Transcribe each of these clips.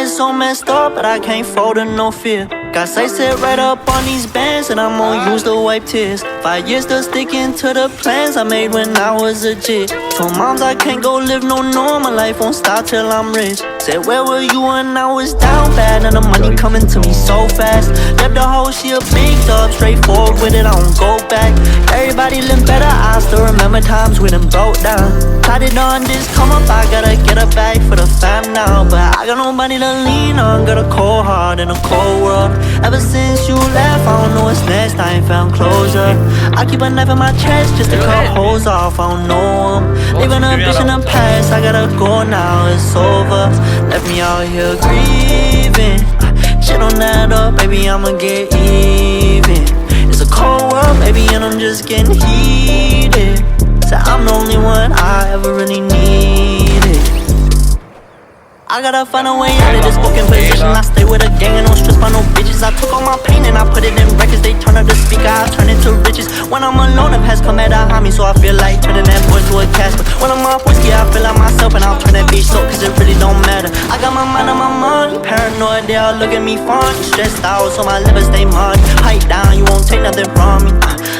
head so messed up, but I can't fold to no fear. Got sight set right up on these bands, and I'm gonna use to wipe tears. 5 years still sticking to the plans I made when I was a kid. Told moms I can't go live no normal life, won't stop till I'm rich. Said where were you when I was down bad? Now the money coming to me so fast. Left the whole shit big up, straightforward with it, I don't go back. Everybody live better, I still remember times we done broke down. Tried it on this come up, I gotta get a bag for the fam now. But I got nobody to lean on, got a cold heart in a cold world. Ever since you left, I don't know what's next, I ain't found closure. I keep a knife in my chest just to cut holes off, I don't know them. Leaving a bitch in the past, I gotta go now, it's over. Left me out here grieving. Shit don't add up, baby, I'ma get even. It's a cold world, baby, and I'm just getting heated. So I'm the only one I ever really needed. I gotta find a way out of this broken position. I stay with a gang and don't stress by no bitches. I took all my pain and I put it in records. They turn up the speaker, I turn it to riches. When I'm alone, the past come at a homie, so I feel like turning that boy to a Casper. When I'm off whiskey, I feel like myself and I'll turn that bitch so, cause it really don't matter. I got my mind on my money, paranoid, they all look at me funny. Stressed out, so my liver stay muddy. Pipe down, you won't take nothing from me.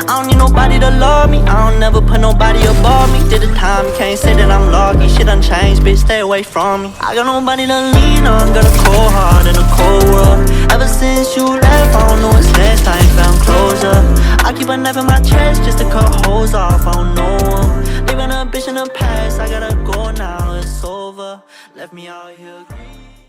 I don't need nobody to love me, I don't never put nobody above me. Did the time, can't say that I'm lucky. Shit done changed, bitch, stay away from me. I got nobody to lean on, got a cold heart in a cold world. Ever since you left, I don't know what's next, I ain't found closure. I keep a knife in my chest just to cut holes off, I don't know them. Leaving a bitch in the past, I gotta go now, it's over. Left me out here grieving.